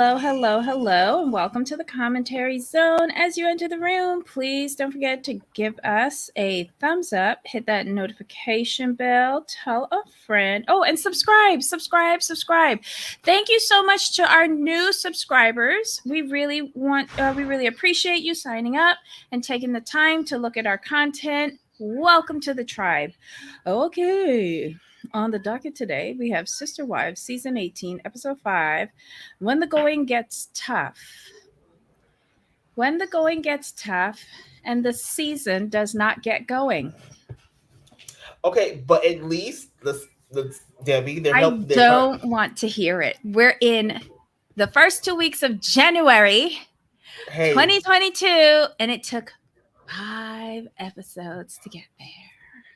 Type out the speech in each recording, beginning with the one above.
hello, and welcome to the commentary zone. As you enter the room, please don't forget to give us a thumbs up, hit that notification bell, tell a friend. Oh, and subscribe. Thank you so much to our new subscribers. We really appreciate you signing up and taking the time to look at our content. Welcome to the tribe. Okay. On the docket today, we have Sister Wives, Season 18, Episode 5, When the Going Gets Tough. When the going gets tough and the season does not get going. Okay, but at least let's Debbie, I they're trying. don't want to hear it. We're in the first 2 weeks of January Hey, 2022, and it took 5 episodes to get there.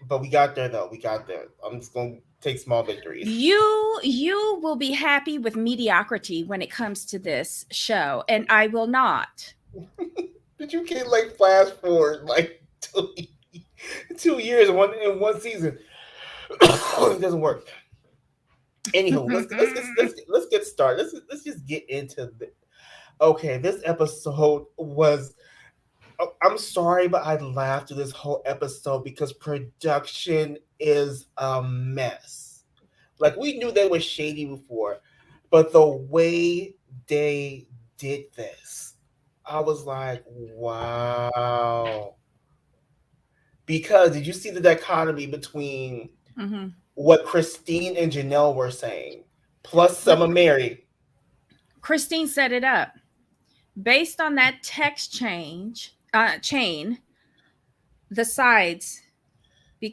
but we got there though. We got there. I'm just gonna take small victories. You will be happy with mediocrity when it comes to this show, and I will not. But you can't like flash forward like 2 years in one season. It doesn't work. Anywho, let's get started. Let's just get into the. Okay, this episode was. I'm sorry, but I laughed through this whole episode because production is a mess. Like we knew they were shady before, but the way they did this, I was like, wow. Because did you see the dichotomy between Mm-hmm. what Christine and Janelle were saying, plus some of Mary? Christine set it up based on that text chain. The sides they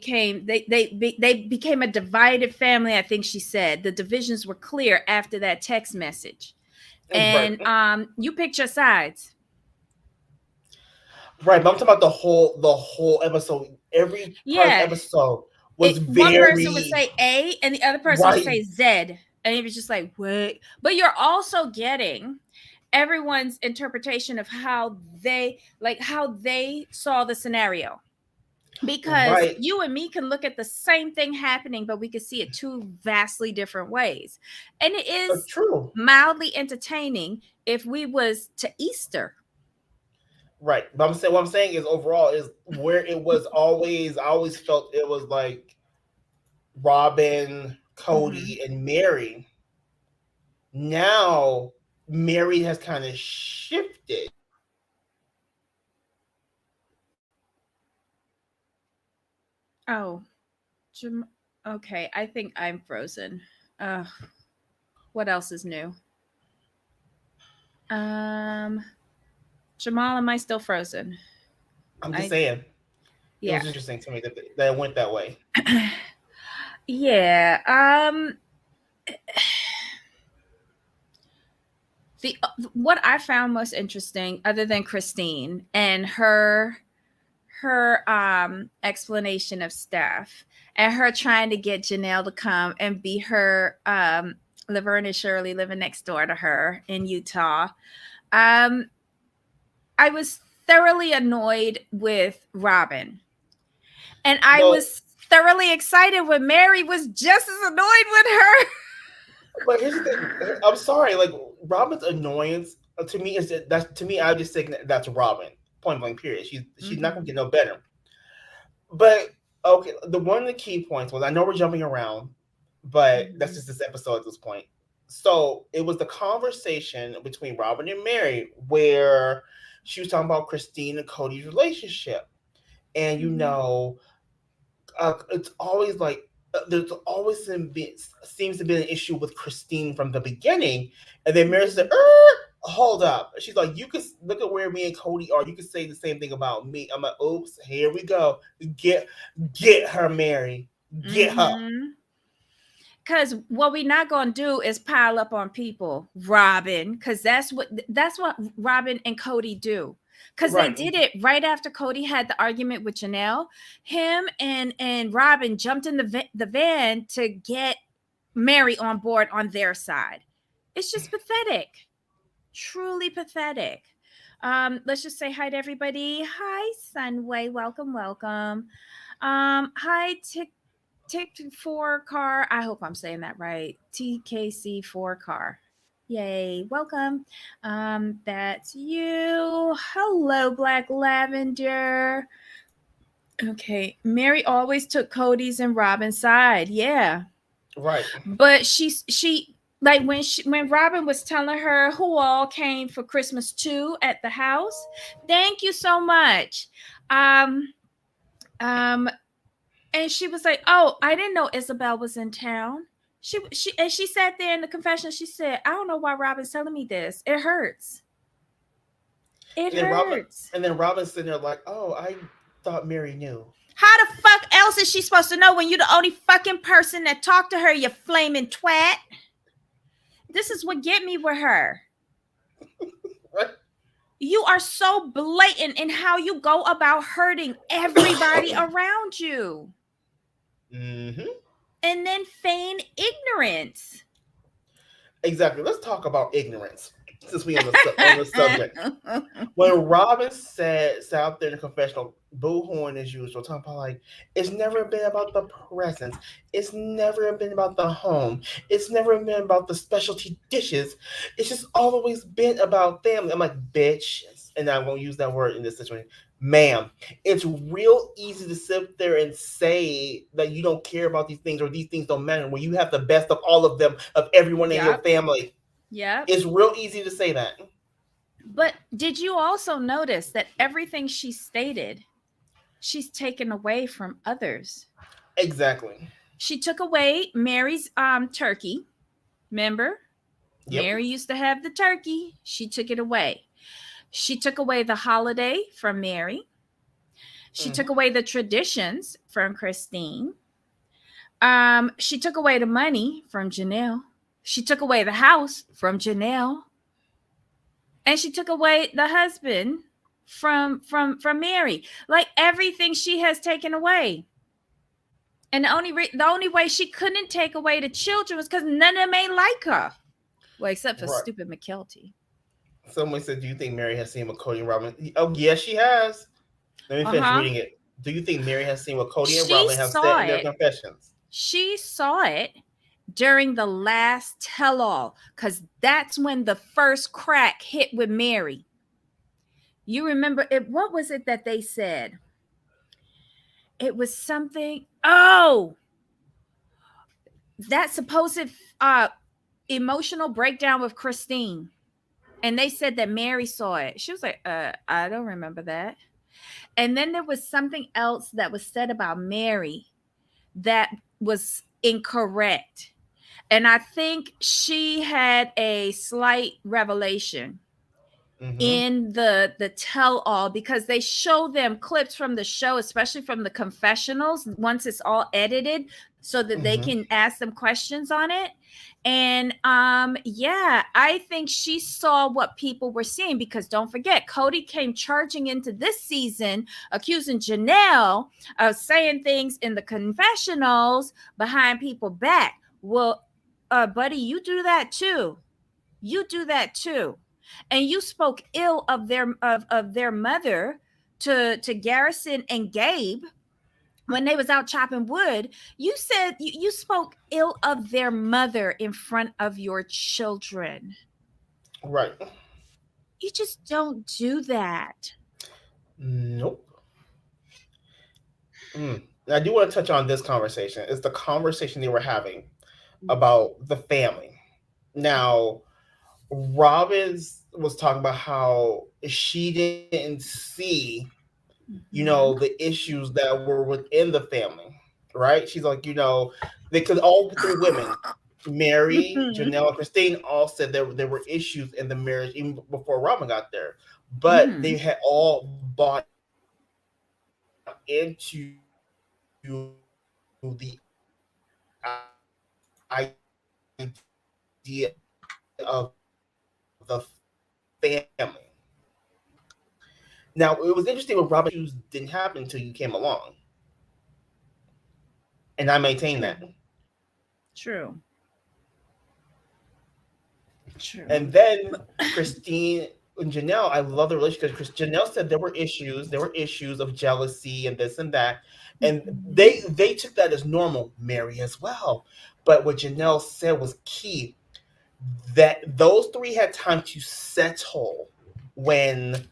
became a divided family. I think she said the divisions were clear after that text message, Right, and you picked your sides. right. But I'm talking about the whole episode. Every part of the Yeah, episode was one person would very say A, and the other person would right. say Z, and it was just like what? But you're also getting everyone's interpretation of how they saw the scenario, because Right. you and me can look at the same thing happening, but we can see it two vastly different ways, and it is True. mildly entertaining if we was to Easter. Right. But I'm saying what I'm saying is overall is where it was always. I always felt it was like Robin, Mm-hmm. Cody, and Mary. Now Mary has kind of shifted. Oh, okay, I think I'm frozen. uh what else is new? um Jamal, am I still frozen? I'm just I saying it Yeah. was interesting to me that it went that way. Yeah. The What I found most interesting, other than Christine and her explanation of stuff, and her trying to get Janelle to come and be her Laverne and Shirley living next door to her in Utah. Um, I was thoroughly annoyed with Robin, and I Well, was thoroughly excited when Mary was just as annoyed with her. but here's the thing. I'm sorry. Like Robin's annoyance to me is that's to me. I just think that's Robin. Point blank. Period. She's not gonna Mm-hmm. get no better. But okay, the one of the key points was I know we're jumping around, but that's Mm-hmm. just this episode at this point. So it was the conversation between Robin and Mary where she was talking about Christine and Cody's relationship, and Mm-hmm. it's always like there's always seems to be an issue with Christine from the beginning, and then Mary said, hold up. She's like, you could look at where me and Cody are. You could say the same thing about me. I'm like, oops, here we go. Get get her, Mary. Get her. Mm-hmm. Because what we not gonna do is pile up on people, Robin. Because that's what Robin and Cody do. Because they Right. did it right after Cody had the argument with Janelle. Him and Robin jumped in the van to get Mary on board on their side. It's just pathetic, truly pathetic. Let's just say hi to everybody. Hi, Sunway. Welcome. Hi, Tick 4 car. I hope I'm saying that right. TKC 4 car. Yay, welcome. That's you. Hello, Black Lavender. Okay, Mary always took Cody's and Robin's side. Yeah, Right. but she like when Robin was telling her who all came for Christmas too at the house. Thank you so much. Um, um, and she was like, "Oh, I didn't know Isabel was in town." She sat there in the confession. She said, "I don't know why Robin's telling me this. It hurts. It And then Robin, hurts." and then Robin's sitting there like, "Oh, I thought Mary knew." How the fuck else is she supposed to know when you're the only fucking person that talked to her, you flaming twat? This is what get me with her. Right. You are so blatant in how you go about hurting everybody around you Mm-hmm. and then feign ignorance. Exactly. Let's talk about ignorance since we on the subject. When Robin sat out there in the confessional, boohooing as usual, talking about like it's never been about the presents, it's never been about the home, it's never been about the specialty dishes. It's just always been about family. I'm like, bitch, and I won't use that word in this situation. Ma'am, it's real easy to sit there and say that you don't care about these things or these things don't matter when you have the best of all of them, of everyone in your Yep. family. Yep. It's real easy to say that. But did you also notice that everything she stated, she's taken away from others? Exactly. She took away Mary's turkey. Remember? Yep. Mary used to have the turkey. She took it away. She took away the holiday from Mary. She took Mm-hmm. away the traditions from Christine. She took away the money from Janelle. She took away the house from Janelle. And she took away the husband from Mary. Like everything she has taken away. And the only way she couldn't take away the children was because none of them ain't like her. Well, except for Right. stupid McKelty. Someone said, "Do you think Mary has seen what Cody and Robin?" Oh, yes, she has. Let me finish Uh-huh. reading it. Do you think Mary has seen what Cody and She Robin have said saw in their it. confessions? She saw it during the last tell all because that's when the first crack hit with Mary. You remember it? What was it that they said? It was something. Oh, that supposed uh emotional breakdown with Christine. And they said that Mary saw it. She was like, I don't remember that. And then there was something else that was said about Mary that was incorrect. And I think she had a slight revelation Mm-hmm. in the tell all because they show them clips from the show, especially from the confessionals once it's all edited so that they Mm-hmm. can ask them questions on it. And yeah, I think she saw what people were seeing because don't forget, Cody came charging into this season accusing Janelle of saying things in the confessionals behind people back. Well, buddy, you do that too. You do that too. And you spoke ill of their mother to Garrison and Gabe when they was out chopping wood. You said you spoke ill of their mother in front of your children. Right. You just don't do that. Nope. Mm. And I do want to touch on this conversation. It's the conversation they were having about the family. Now, Robbins was talking about how she didn't see, Mhm. the issues that were within the family, right? She's like, they could all three women, Mary, Mhm. Janelle, and Christine, all said there were issues in the marriage even before Robin got there, but they Mhm. had all bought into the idea of the family. Now, it was interesting when Robin issues didn't happen until you came along, and I maintain True. that. True. True. And then Christine and Janelle, I love the relationship because Janelle said there were issues of jealousy and this and that, and Mhm. they took that as normal. Mary as well, but what Janelle said was key. that those three had time to settle when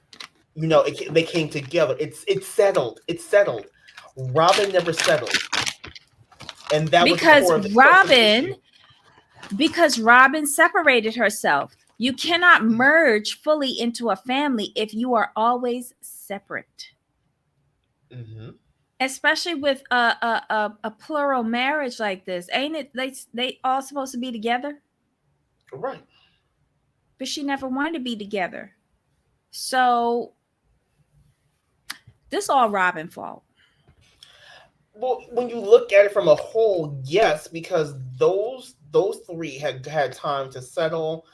they came together. It's settled. It's settled. Robin never settled, and that was the because core of the Robin issue. because Robin separated herself. You cannot merge fully into a family if you are always separate. Mm-hmm. Especially with a plural marriage like this, ain't it? They all supposed to be together, Right. but she never wanted to be together. So this all Robin fault. Well, when you look at it from a whole, yes, because those three had time to settle,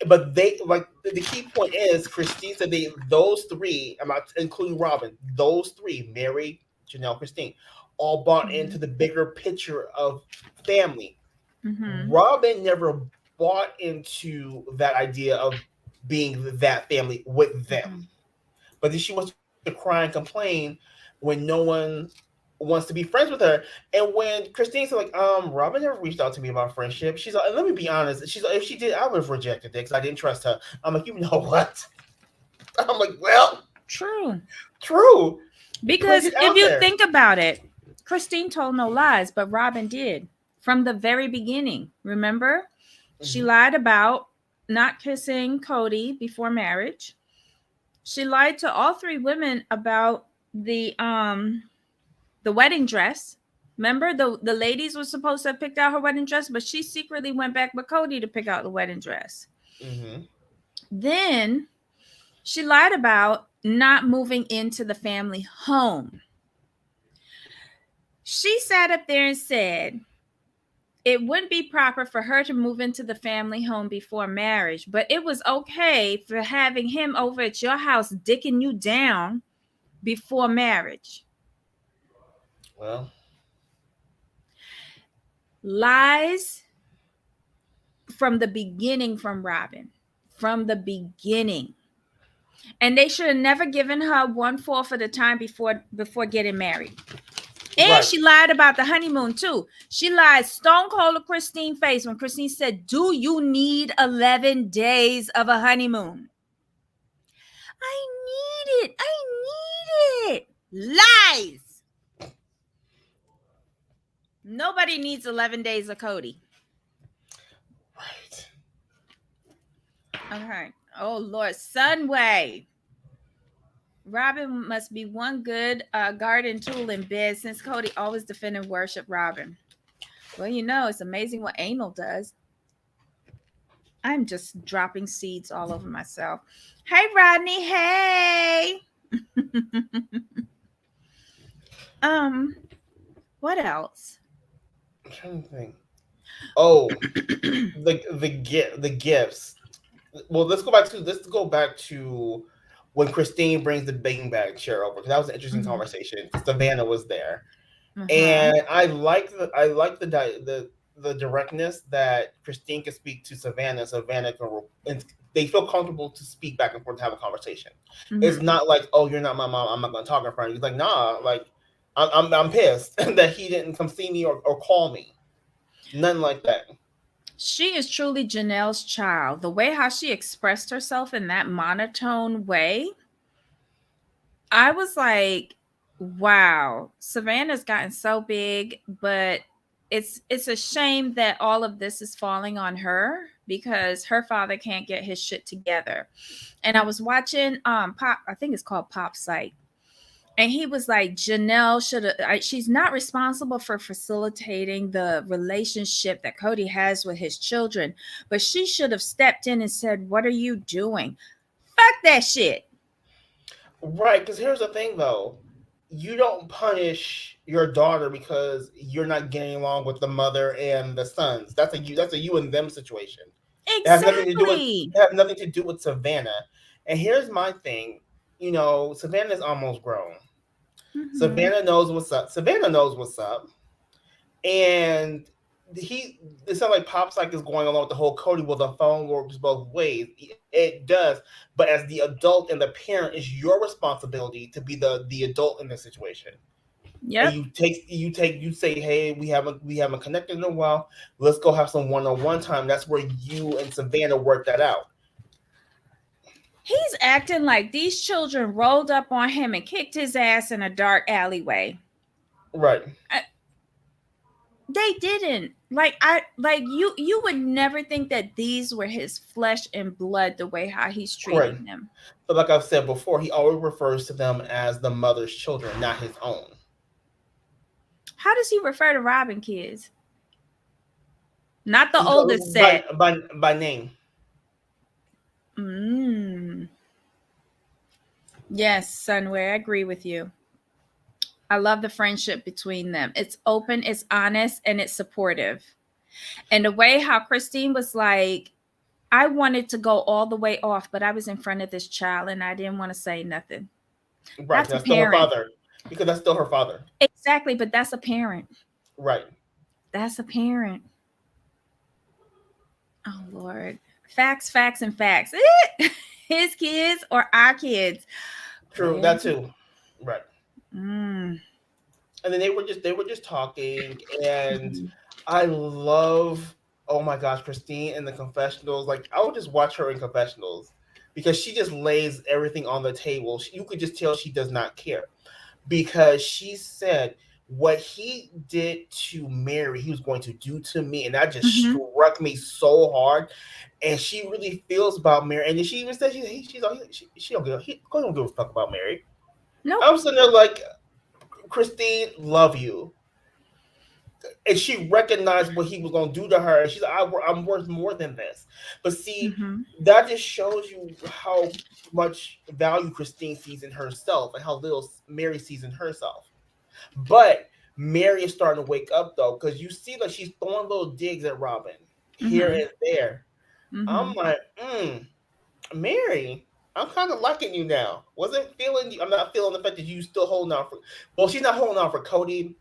but they like the key point is Christine said those three, I'm not including Robin, those three, Mary, Janelle, Christine, all bought into Mm-hmm. the bigger picture of family. Mm-hmm. Robin never bought into that idea of being that family with them. Mm-hmm. But then she wants to cry and complain when no one wants to be friends with her. And when Christine said, like, Robin never reached out to me about friendship, she's like, and let me be honest, she's like, if she did, I would have rejected it because I didn't trust her. I'm like, you know what? I'm like, well, True. true. Put Because it if out you there. think about it, Christine told no lies, but Robin did from the very beginning. Remember? She Hmm. lied about not kissing Cody before marriage. She lied to all three women about the wedding dress. Remember, the ladies were supposed to have picked out her wedding dress, but she secretly went back with Cody to pick out the wedding dress. Hmm. Then she lied about not moving into the family home. She sat up there and said it wouldn't be proper for her to move into the family home before marriage, but it was okay for having him over at your house dicking you down before marriage. Well, Lies from the beginning from Robin. From the beginning. And they should have never given her 1/4 of the time before getting married. And right. she lied about the honeymoon too. She lied stone cold to Christine's face when Christine said, "Do you need 11 days of a honeymoon?" I need it. I need it. Lies. Nobody needs 11 days of Cody. Right. Okay. Oh Lord, Sunway. Robin must be one good garden tool in bed since Cody always defended worship Robin. Well, it's amazing what anal does. I'm just dropping seeds all over myself. Hey, Rodney. Hey. um, what else? I'm trying to think. Oh, the gifts. Well, let's go back to when Christine brings the bean bag chair over because that was an interesting Mm-hmm. conversation. Savannah was there, Uh-huh. and I like the directness that Christine can speak to Savannah. Savannah and they feel comfortable to speak back and forth and have a conversation. It's Mm-hmm. not like, oh, you're not my mom, I'm not going to talk in front of you. It's like, nah, like I'm pissed that he didn't come see me or call me. Nothing like that. She is truly Janelle's child. The way how she expressed herself in that monotone way, I was like, wow, Savannah's gotten so big, but it's a shame that all of this is falling on her because her father can't get his shit together. And I was watching Pop, I think it's called Pop Site. And he was like, Janelle should have, she's not responsible for facilitating the relationship that Cody has with his children, but she should have stepped in and said, "What are you doing?" Fuck that shit. Right, because here's the thing though. You don't punish your daughter because you're not getting along with the mother and the sons. That's a you and them situation. It has nothing to do with Exactly. it has nothing to do with Savannah. And here's my thing. Savannah's almost grown. Mm-hmm. Savannah knows what's up. Savannah knows what's up. And it sounds like Pop's like is going along with the whole Cody. Well, the phone works both ways. It does, but as the adult and the parent, it's your responsibility to be the adult in the situation. and Yep. you say, hey, we haven't connected in a while. Let's go have some one-on-one time. That's where you and Savannah work that out. He's acting like these children rolled up on him and kicked his ass in a dark alleyway. Right. They didn't. You would never think that these were his flesh and blood the way how he's Correct. treating them. But like I've said before, he always refers to them as the mother's children, not his own. How does he refer to Robin kids? Not the He oldest by set. by name. Mm. Yes, Sunway, I agree with you. I love the friendship between them. It's open, it's honest, and it's supportive. And the way how Christine was like, I wanted to go all the way off, but I was in front of this child and I didn't want to say nothing. Right. That's a That's still her parent. father. Because that's still her father. Exactly, but that's a parent. Right. That's a parent. Oh, Lord. Facts, facts, and facts. His kids or our kids. True. That too. Right. Mm. And then they were just talking, and Mhm. I love, oh my gosh, Christine in the confessionals. Like, I would just watch her in confessionals because she just lays everything on the table. You could just tell she does not care, because she said what he did to Mary, he was going to do to me, and that just Mhm. struck me so hard. And she really feels about Mary, and then she even said she don't give a fuck about Mary. Nope. I'm sitting there like, Christine, love you, and she recognized what he was going to do to her, and she's like, I'm worth more than this. But see, Mhm. that just shows you how much value Christine sees in herself and how little Mary sees in herself. But Mary is starting to wake up though, because you see that she's throwing little digs at Robin here Mhm. and there. I'm Mhm. like, Mary, I'm kind of liking you now. Wasn't feeling you. I'm not feeling the fact that you still holding on for. Well, she's not holding on for Cody.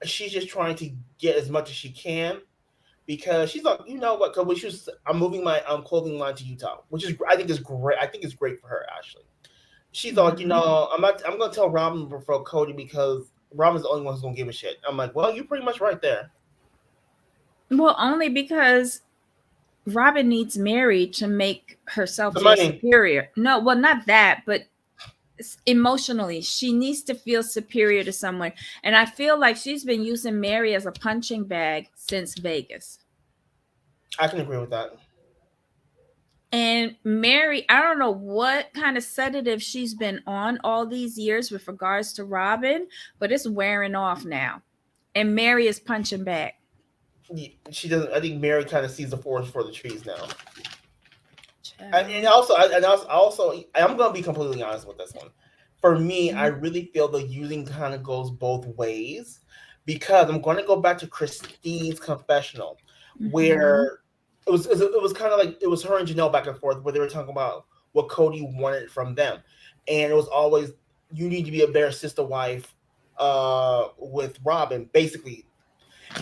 She's just trying to get as much as she can, because she's like, you know what? Because I'm moving my clothing line to Utah, which is, I think is great. I think it's great for her actually. She's like, Mhm. I'm gonna tell Robin before Cody, because Robin's the only one who's gonna give a shit. I'm like, well, you're pretty much right there. Well, only because Robin needs Mary to make herself The feel money. superior. No, well, not that, but emotionally, she needs to feel superior to someone. And I feel like she's been using Mary as a punching bag since Vegas. I can agree with that. And Mary, I don't know what kind of sedative she's been on all these years with regards to Robin, but it's wearing off now. And Mary is punching back. She doesn't. I think Mary kind of sees the forest for the trees now. And Child. also, I'm gonna be completely honest with this one. For me, I Mhm. really feel the using kind of goes both ways, because I'm going to go back to Christine's confessional, Mhm. where it was kind of like it was her and Janelle back and forth, where they were talking about what Cody wanted from them, and it was always, you need to be a better sister wife with Robin, basically.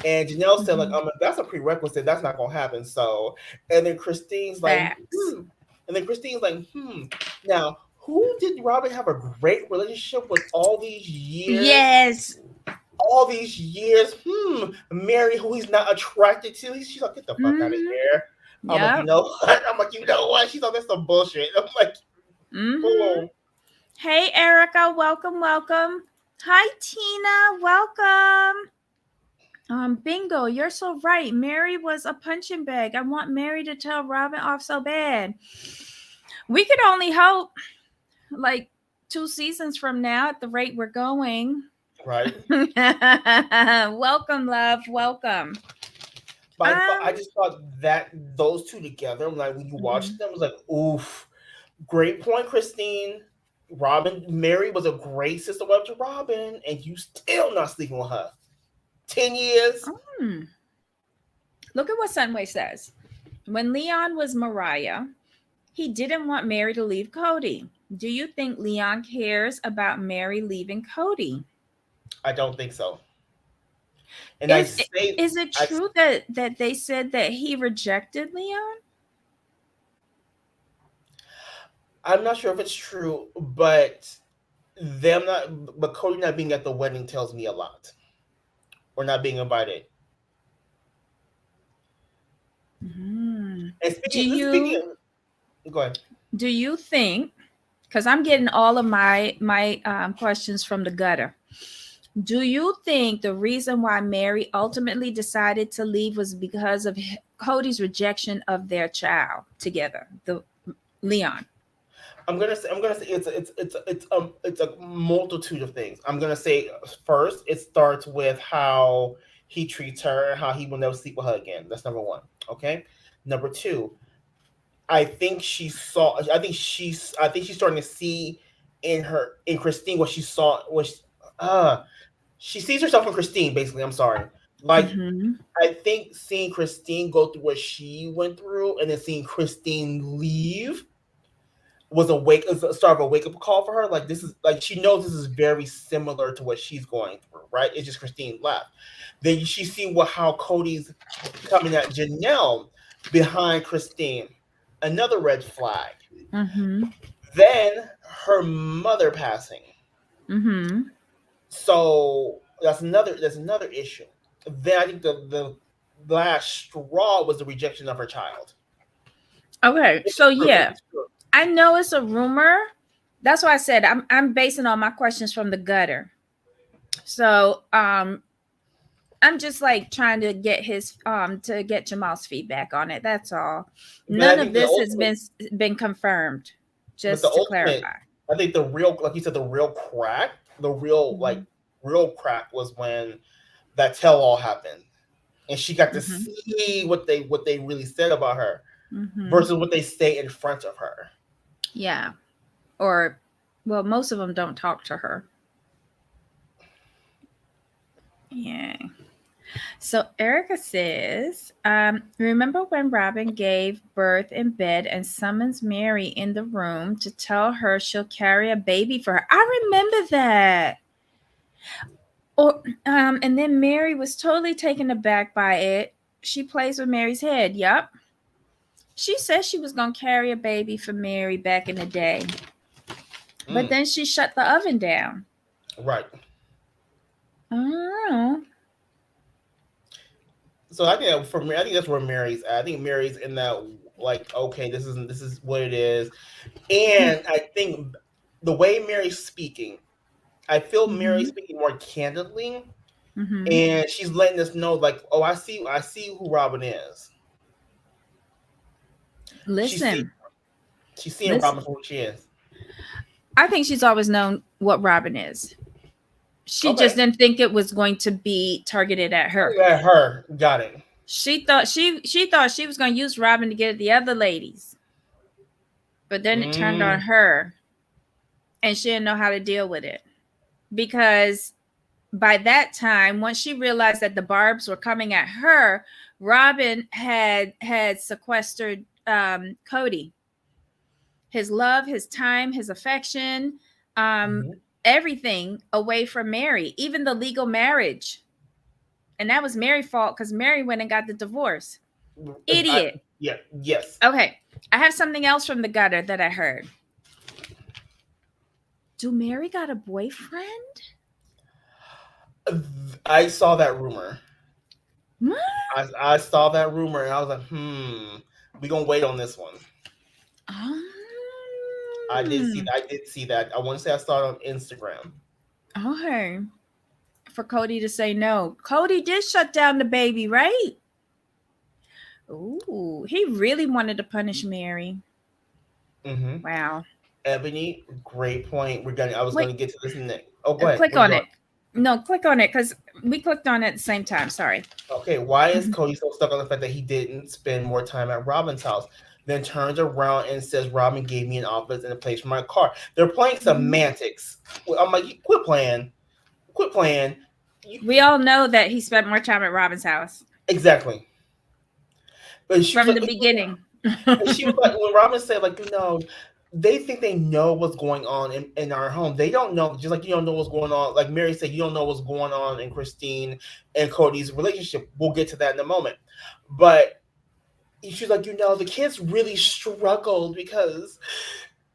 And Janelle said, like, Mhm. if that's a prerequisite, that's not gonna happen. So, and then Christine's like, Facts. and then Christine's like, Now, who did Robin have a great relationship with all these years? Yes. All these years, Mary, who he's not attracted to. She's like, get the fuck out of Mhm. here. I'm like, you Yep. know what? I'm like, you know what? She's like, that's some bullshit. I'm like, Mhm. oh, Hey, Erica, welcome, welcome. Hi, Tina, welcome. Bingo, you're so right. Mary was a punching bag. I want Mary to tell Robin off so bad. We could only hope, like 2 seasons from now, at the rate we're going. right. Welcome, love. Welcome. But I Um. just thought that those two together, like when you watch Mhm. them, it was like, oof. Great point, Christine. Robin, Mary was a great sister wife to Robin, and you still not sleeping with her. 10 years. Mm. Look at what Sunway says. When Leon was Mariah, he didn't want Mary to leave Cody. Do you think Leon cares about Mary leaving Cody? I don't think so. And I Is say, is it I, true that they said that he rejected Leon? I'm not sure if it's true, but them not, but Cody not being at the wedding tells me a lot, or not being invited. Mm. And Do speaking, you go ahead. do you think? Because I'm getting all of my questions from the gutter. Do you think the reason why Mary ultimately decided to leave was because of Cody's rejection of their child together, the Leon? I'm gonna say it's a multitude of things. I'm gonna say first it starts with how he treats her, how he will never sleep with her again. That's number one. Okay. Number two, I think she saw. I think she's starting to see in Christine what she saw. Uh she sees herself in Christine. Basically, I'm sorry. Like Mm-hmm. I think seeing Christine go through what she went through, and then seeing Christine leave was a start of a wake up call for her. Like this is like she knows this is very similar to what she's going through, right? It's just Christine left. Then she see what how Cody's coming at Janelle behind Christine. Another red flag. Mm-hmm. Then her mother passing. Mm-hmm. So that's another issue. Then I think the last straw was the rejection of her child. Okay, It's so true. yeah, It's true. I know it's a rumor. That's why I said I'm basing all my questions from the gutter. So I'm just like trying to get his to get Jamal's feedback on it. That's all. But I None of think the this has ultimate been confirmed. But the Just to ultimate, clarify. I think the real, like you said, the real Mm-hmm. real crack was when that tell all happened, and she got to Mm-hmm. see what they really said about her Mm-hmm. versus what they say in front of her. Yeah. Or, well, most of them don't talk to her. Yeah. So Erica says, remember when Robin gave birth in bed and summons Mary in the room to tell her she'll carry a baby for her? I remember that. Or, and then Mary was totally taken aback by it. She plays with Mary's head. Yup. She said she was going to carry a baby for Mary back in the day. But Mm, then she shut the oven down. right. I don't know. So I think for me, I think that's where Mary's at. I think Mary's in that like, okay, this is what it is, and I think the way Mary's speaking, I feel Mary's Mm-hmm. speaking more candidly, Mm-hmm. and she's letting us know like, oh, I see who Robin is. She see Listen, she's seeing listen. Robin for who she is. I think she's always known what Robin is. She just Okay, didn't think it was going to be targeted at her. let her got it. She thought she was going to use Robin to get at the other ladies, but then it turned on Mm, her, and she didn't know how to deal with it because by that time, once she realized that the barbs were coming at her, Robin had sequestered Cody, his love, his time, his affection, um, mhm. everything away from Mary, even the legal marriage. And that was Mary's fault because Mary went and got the divorce. Idiot. Yeah, yes. Okay. I have something else from the gutter that I heard. Do Mary got a boyfriend? I saw that rumor. What? I saw that rumor, and I was like, we gonna wait on this one. Um, I did see that. I want to say I saw it on Instagram. okay. For Cody to say no. Cody did shut down the baby, right? Ooh, he really wanted to punish Mary. Mm-hmm. Wow. Ebony, great point. I was Wait, gonna get to this next. Oh, go ahead. click Where you on going? it. No, click on it because we clicked on it at the same time. Sorry. Okay, why is Mhm. Cody so stuck on the fact that he didn't spend more time at Robin's house? Then turns around and says, Robin gave me an office and a place for my car. They're playing semantics. I'm like, quit playing. Quit playing. We all know that he spent more time at Robin's house Exactly. But she was from like, the beginning. and she was like, when Robin said, like, they think they know what's going on in our home. They don't know, just like you don't know what's going on. Like Mary said, you don't know what's going on in Christine and Cody's relationship. We'll get to that in a moment. But she's like, the kids really struggled because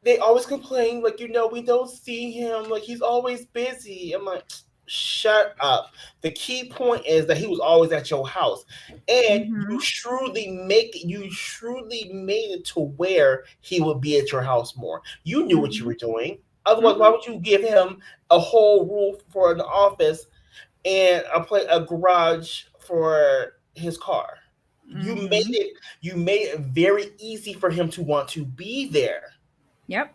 they always complain, like, we don't see him, like he's always busy. I'm like, shut up. The key point is that he was always at your house, and Mm-hmm. you shrewdly made it to where he would be at your house more. You knew what you Mm-hmm. were doing. Otherwise, why Mm-hmm. would you give him a whole roof for an office and a garage for his car? You made Mm-hmm. it you made it very easy for him to want to be there. Yep.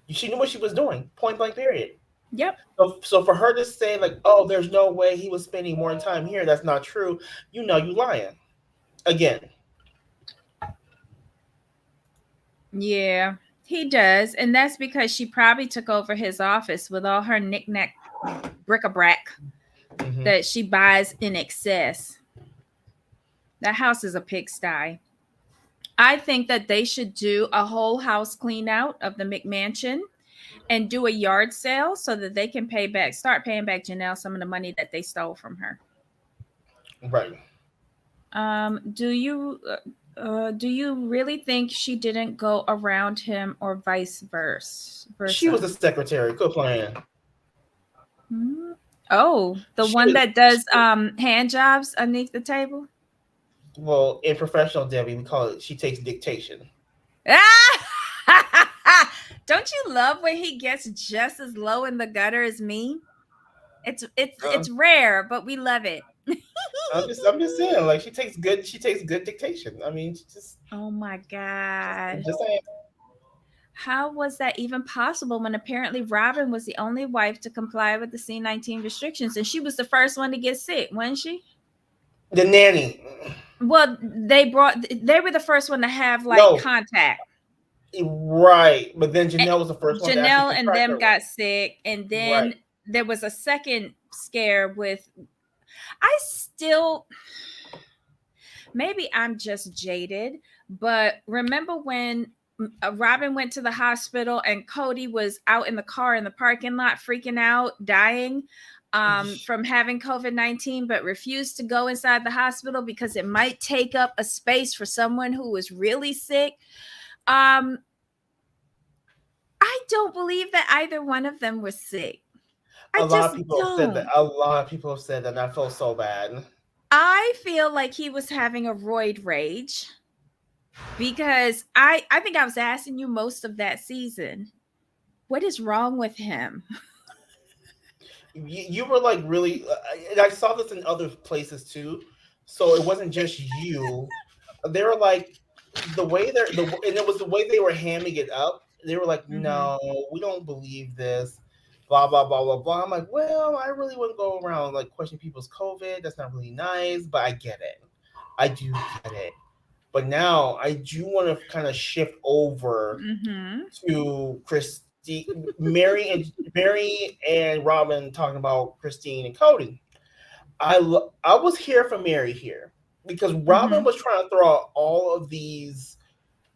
She knew what she was doing, point blank, period. Yep. So for her to say, like, oh, there's no way he was spending more time here, that's not true. You lying again. Yeah, he does. And that's because she probably took over his office with all her knickknack bric-a-brac Hmm. that she buys in excess. That house is a pigsty. I think that they should do a whole house clean out of the McMansion and do a yard sale so that they can start paying back Janelle some of the money that they stole from her. Right. Do you really think she didn't go around him or vice She versa? was a secretary. Good plan. Hmm? Oh, the She one was. that does hand jobs underneath the table? Well, in professional Debbie, we call it. She takes dictation. Ah! Don't you love when he gets just as low in the gutter as me? It's Um, rare, but we love it. I'm just saying, like, she takes good dictation. I mean, she just Oh my just god. just saying. How was that even possible when apparently Robin was the only wife to comply with the C-19 restrictions and she was the first one to get sick, wasn't she? The nanny. Well, they were the first one to have like No, contact. right. But then Eh, Janelle was the first one to actually Janelle and contract them her. got sick, and then Right. there was a second scare with. I still, maybe I'm just jaded, but remember when Robin went to the hospital and Cody was out in the car in the parking lot freaking out, dying from having COVID-19, but refused to go inside the hospital because it might take up a space for someone who was really sick. Um, I don't believe that either one of them was sick. I A lot just of people have said that. don't. A lot of people have said that, and I feel so bad. I feel like he was having a roid rage because I think I was asking you most of that season. What is wrong with him? You were like really, and I saw this in other places too. So it wasn't just you. They were like and it was the way they were hamming it up. They were like, Mm-hmm. no, we don't believe this. Blah blah blah blah blah. I'm like, well, I really wouldn't go around like questioning people's COVID. That's not really nice, but I get it. I do get it. But now I do want to kind of shift over Mm-hmm. to Christine, Mary and Robin talking about Christine and Cody. I was here for Mary here because Robin Mm-hmm. was trying to throw out all of these.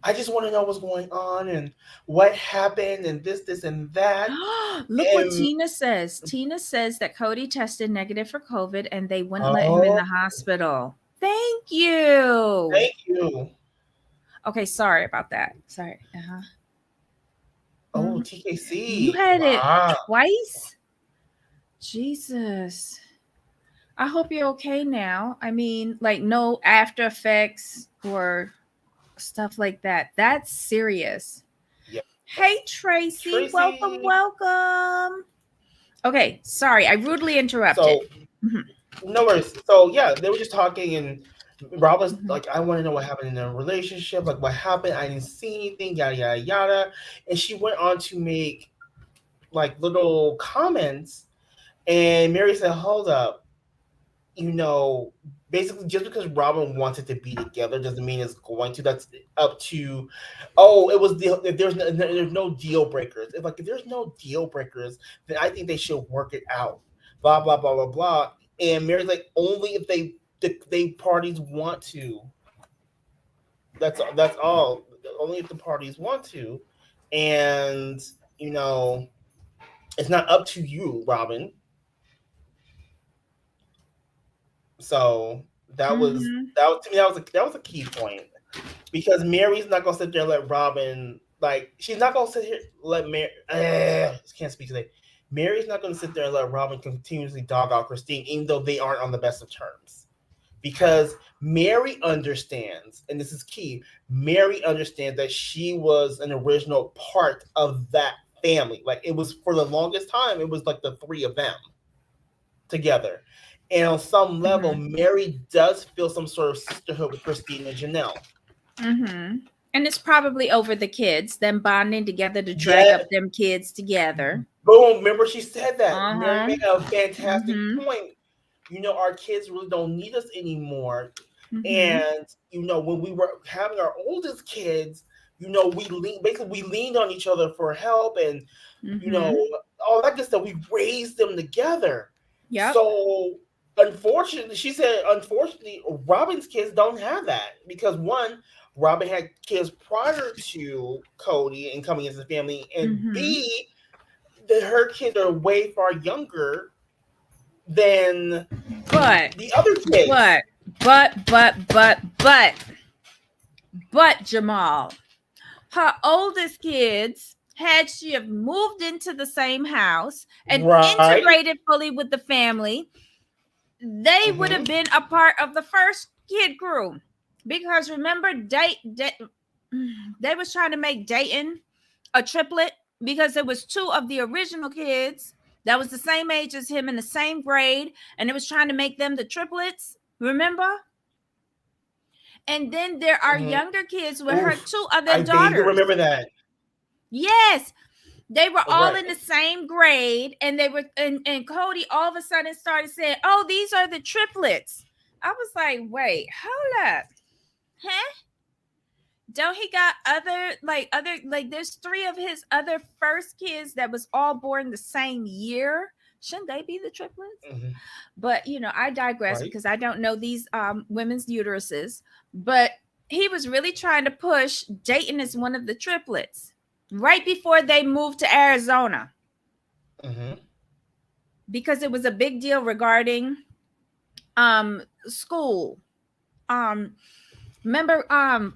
I just want to know what's going on and what happened and this and that. Look what And Tina says. Tina says that Cody tested negative for COVID and they wouldn't let him in oh, the hospital. Thank you. thank you. Okay, sorry about that. Sorry. Uh-huh. Oh, Mhm. You TKC. had it Wow. twice? Jesus. I hope you're okay now. I mean, like no after effects or stuff like that. That's serious. Yes. Hey Tracy, welcome, Tracy. welcome. Okay, sorry, I rudely interrupted. So Mhm, no worries. So yeah, they were just talking, and Rob was mhm. like, "I want to know what happened in their relationship. Like, what happened? I didn't see anything. Yada yada yada." And she went on to make like little comments, and Mary said, "Hold up, you know." Basically, just because Robin wanted to be together doesn't mean it's going to. That's up to. Oh, it was the if there's no deal breakers. If there's no deal breakers, then I think they should work it out. Blah blah blah blah blah. And Mary's like, only if they parties want to. That's all. Only if the parties want to, and you know, it's not up to you, Robin. So that was Mhm. that was to me that was a key point because Mary's not gonna sit there and let Robin. Like she's not gonna sit here let Mary. Can't speak today. Mary's not gonna sit there and let Robin continuously dog out Christine, even though they aren't on the best of terms. Because Mary understands, and this is key. Mary understands that she was an original part of that family. Like it was for the longest time, it was like the three of them together. And on some level, Mm-hmm. Mary does feel some sort of sisterhood with Christine and Janelle. Mm-hmm. And it's probably over the kids, them bonding together to drag Yeah, up them kids together. boom. Remember, she said that. Mary Uh-huh. made a fantastic Mm-hmm. point. Our kids really don't need us anymore. Mm-hmm. And when we were having our oldest kids, basically we leaned on each other for help, and you know Mm-hmm. all that good stuff. We raised them together. Yep. So unfortunately, she said, unfortunately, Robin's kids don't have that because one, Robin had kids prior to Cody and coming into the family, and Mm-hmm. B, that her kids are way far younger than But, the other kids. but, but, Jamal, her oldest kids, had she have moved into the same house and Right. integrated fully with the family, they would Mm-hmm. have been a part of the first kid crew. Because remember, they was trying to make Dayton a triplet because there was two of the original kids that was the same age as him in the same grade, and it was trying to make them the triplets. Remember? And then there are Mm-hmm. younger kids with her Oof. two other I vaguely daughters. remember that. Yes, they were all Right. in the same grade, and they were and Cody all of a sudden started saying, "Oh, these are the triplets." I was like, "Wait, hold up, huh? Don't he got other there's three of his other first kids that was all born the same year? Shouldn't they be the triplets?" Mm-hmm. But I digress Right. because I don't know these women's uteruses. But he was really trying to push Dayton as one of the triplets right before they moved to Arizona Mm-hmm. because it was a big deal regarding school. Um remember God,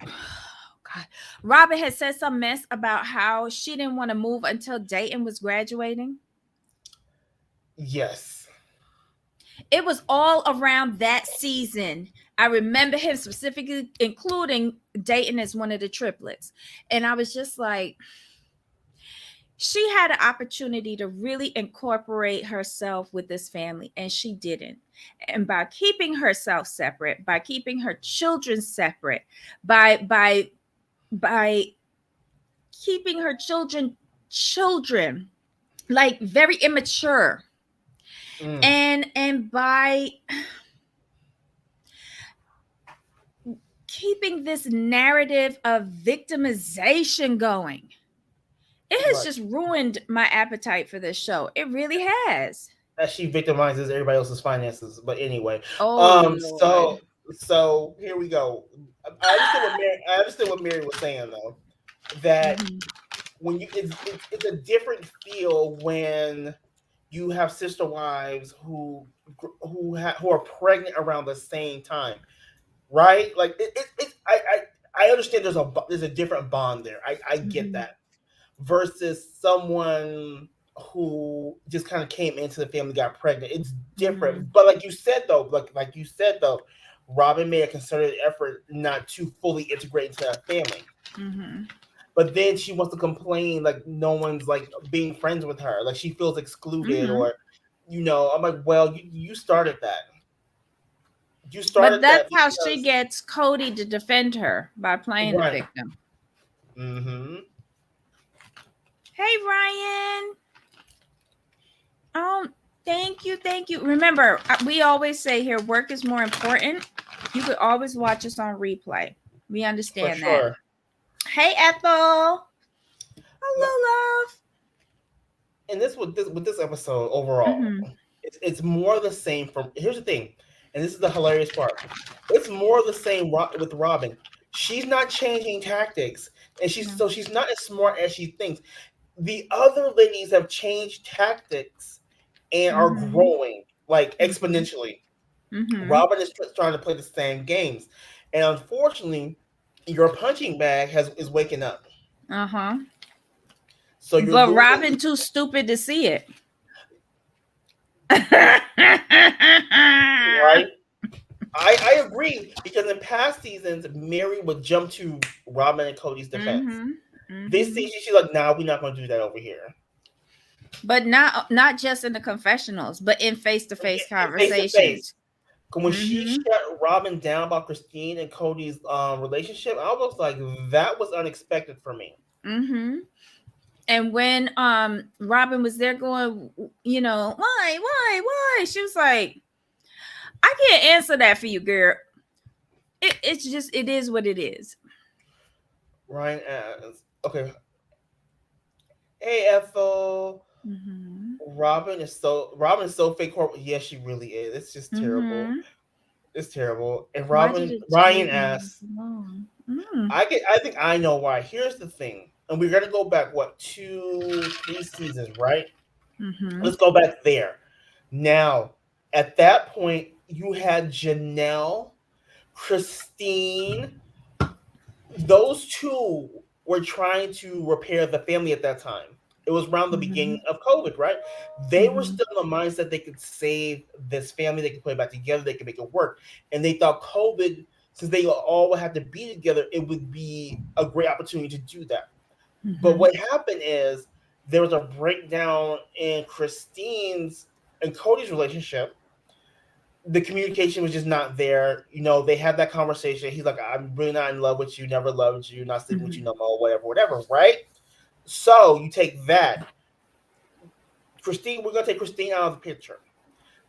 Robin had said some mess about how she didn't want to move until Dayton was graduating. Yes. It was all around that season. I remember him specifically including Dayton as one of the triplets. And I was just like, she had an opportunity to really incorporate herself with this family, and she didn't. And by keeping herself separate, by keeping her children separate, by keeping her children like very immature, Mm. and by keeping this narrative of victimization going, it has Right. just ruined my appetite for this show. It really has. As she victimizes everybody else's finances. But anyway, Oh um, Lord. so so here we go. I understand what Mary. I understand what Mary was saying though. That Mhm. when it's a different feel when you have sister wives who are pregnant around the same time, right? Like I understand there's a different bond there. I get Mhm. that versus someone who just kind of came into the family, got pregnant. It's different. Mhm. But like you said though, Robin made a concerted effort not to fully integrate into that family. Mhm. But then she wants to complain like no one's like being friends with her. Like she feels excluded Mhm. or I'm like, well, you started that. You But started that's that how she because gets Cody to defend her by playing the right. victim. Mm-hmm. Hey Ryan. Oh, thank you, thank you. Remember, we always say here, work is more important. You could always watch us on replay. We For understand that. sure. Hey Ethel. No, Hello, and this episode overall, love. it's more the same. From here's the thing, and this is the hilarious part. It's more the same with Robin. She's not changing tactics, and No. she's not as smart as she thinks. The other ladies have changed tactics and are Mm-hmm. growing like Mm-hmm. exponentially. Mm-hmm. Robin is trying to play the same games, and unfortunately, your punching bag has is waking up. Uh-huh. So you're But losing, Robin too stupid to see it. right? I agree because in past seasons, Mary would jump to Robin and Cody's defense. Mm-hmm. This Mm-hmm. season, she's like, "Nah, we're not going to do that over here." But not just in the confessionals, but in face-to-face And face to face, conversations. when she Mm-hmm. shut Robin down about Christine and Cody's relationship, I was like, that was unexpected for me. Mm-hmm. And when Robin was there going, why? She was like, I can't answer that for you, girl. It's just it is what it is. Ryan asks, okay, hey Ethel, Mm-hmm. Robin is so fake horrible. Yes, she really is. It's just terrible. Mm-hmm. It's terrible. And Why did it Ryan take me asks, this long? Mm. I think I know why. Here's the thing, and we're gonna go back what 2, 3 seasons, right? Mm-hmm. Let's go back there. Now, at that point, you had Janelle, Christine. Those two were trying to repair the family at that time. It was around the Mm-hmm. beginning of COVID, right? They were Mm-hmm. still in the mindset they could save this family, they could put it back together, they could make it work. And they thought COVID, since they all would have to be together, it would be a great opportunity to do that. But Mm-hmm. what happened is there was a breakdown in Christine's and Cody's relationship. The communication was just not there. They had that conversation. He's like, I'm really not in love with you, never loved you, not sleeping with you no more, whatever, right? So you take that. We're gonna take Christine out of the picture.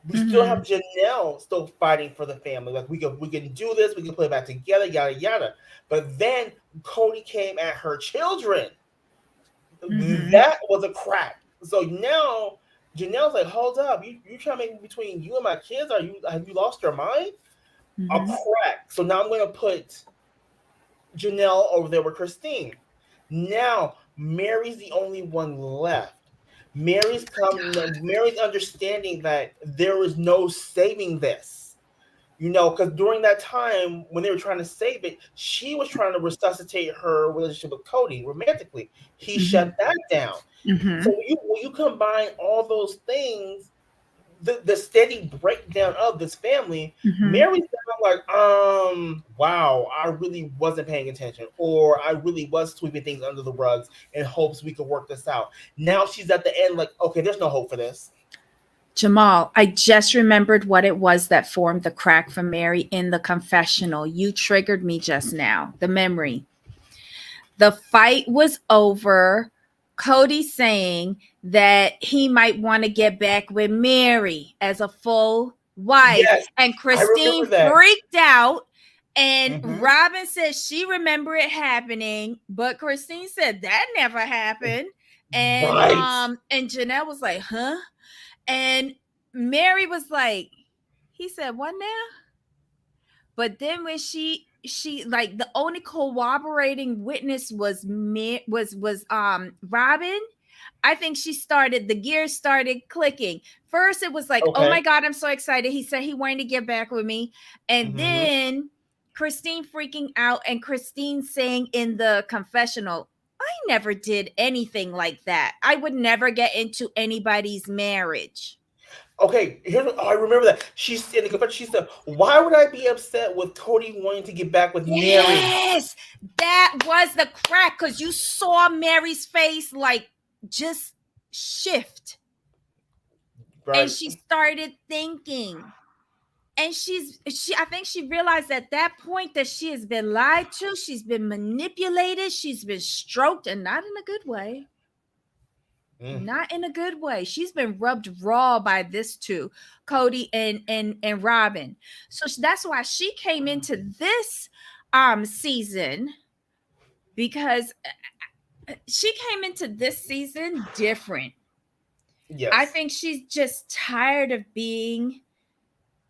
We still Mm-hmm. have Janelle still fighting for the family. Like we can do this, we can put it back together, yada yada. But then Cody came at her children. Mm-hmm. That was a crack. So now Janelle's like, hold up, you trying to make between you and my kids? Have you lost your mind? A Mm-hmm. crack. So now I'm gonna put Janelle over there with Christine. Now Mary's the only one left. Mary's understanding that there is no saving this. Because during that time when they were trying to save it, she was trying to resuscitate her relationship with Cody romantically. He Mm-hmm. shut that down. Mm-hmm. So when you combine all those things, the steady breakdown of this family, Mm-hmm. Mary's kind of like, wow, I really wasn't paying attention, or I really was sweeping things under the rugs in hopes we could work this out. Now she's at the end, like, okay, there's no hope for this. Jamal, I just remembered what it was that formed the crack for Mary in the confessional. You triggered me just now. The memory. The fight was over. Cody saying that he might want to get back with Mary as a full wife. Yes, And I remember Christine that. freaked out. And Mm-hmm. Robin said she remember it happening, but Christine said that never happened. Right. And Janelle was like, huh? And Mary was like, he said, what now? But then when she like the only corroborating witness was Robin. I think the gears started clicking. First it was like, oh my Okay. God, I'm so excited. He said he wanted to get back with me. And Mm-hmm. then Christine freaking out and Christine saying in the confessional, I never did anything like that. I would never get into anybody's marriage. Okay, I remember that. She's in the confession. She said, "Why would I be upset with Cody wanting to get back with Mary?" Yes, that was the crack because you saw Mary's face like just shift. And Right. she started thinking. And I think she realized at that point that she has been lied to, she's been manipulated, she's been stroked, and not in a good way. Mm. Not in a good way. She's been rubbed raw by this two, Cody and Robin. So that's why she came into this season, because she came into this season different. Yes. I think she's just tired of being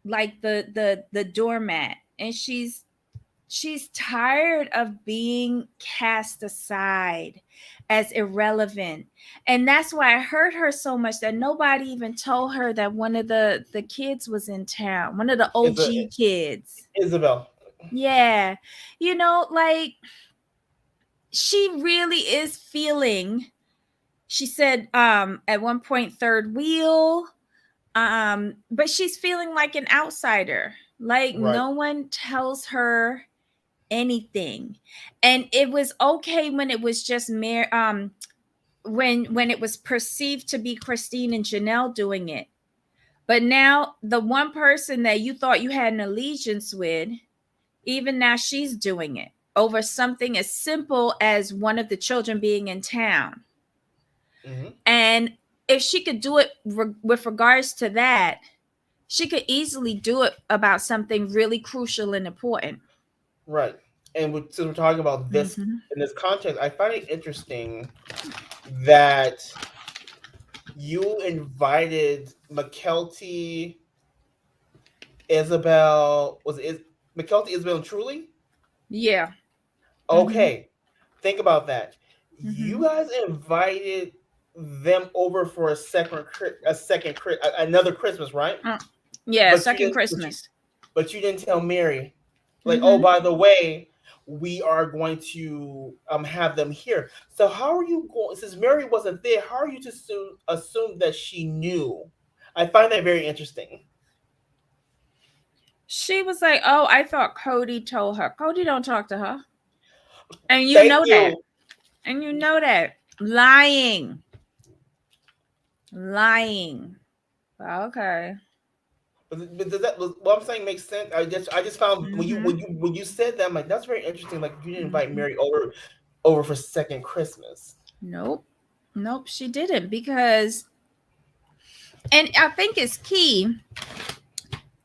like the doormat, and she's tired of being cast aside as irrelevant. And that's why I hurt her so much that nobody even told her that one of the kids was in town, one of the OG kids. Isabel. Yeah. Like she really is feeling, she said at one point third wheel, but she's feeling like an outsider, like Right. no one tells her anything. And it was okay when it was just when it was perceived to be Christine and Janelle doing it. But now the one person that you thought you had an allegiance with, even now she's doing it over something as simple as one of the children being in town. Hmm. And if she could do it with regards to that, she could easily do it about something really crucial and important. Right. And since we're talking about this Mm-hmm. in this context, I find it interesting that you invited McKelty, Isabel, was it McKelty, Isabel, and Truly? Yeah. Mm-hmm. Okay, think about that. You Mm-hmm. guys invited them over for another Christmas, right? Uh, yeah, But you second didn't, Christmas. but you didn't tell Mary, like, oh, Mm-hmm. by the way, we are going to have them here. So how are you going? Since Mary wasn't there, how are you to assume that she knew? I find that very interesting. She was like, "Oh, I thought Cody told her." Cody don't talk to her, and you Thank know that, you. and you know that, lying, lying. Okay. But does that what I'm saying makes sense? I just found when you Mm-hmm. when you when you said that, I'm like, that's very interesting. Like you didn't invite Mm-hmm. Mary over for second Christmas. Nope, nope, she didn't because, and I think it's key.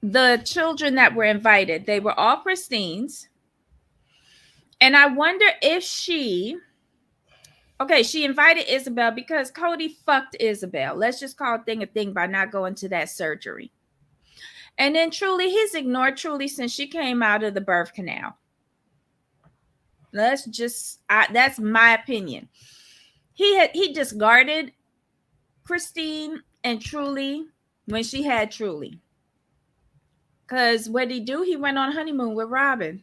The children that were invited, they were all Christines, and I wonder if she. Okay, she invited Isabel because Cody fucked Isabel. Let's just call thing a thing by not going to that surgery. And then Truly, he's ignored Truly since she came out of the birth canal. That's my opinion. He discarded Christine and Truly when she had Truly. Cause what did he do? He went on honeymoon with Robin.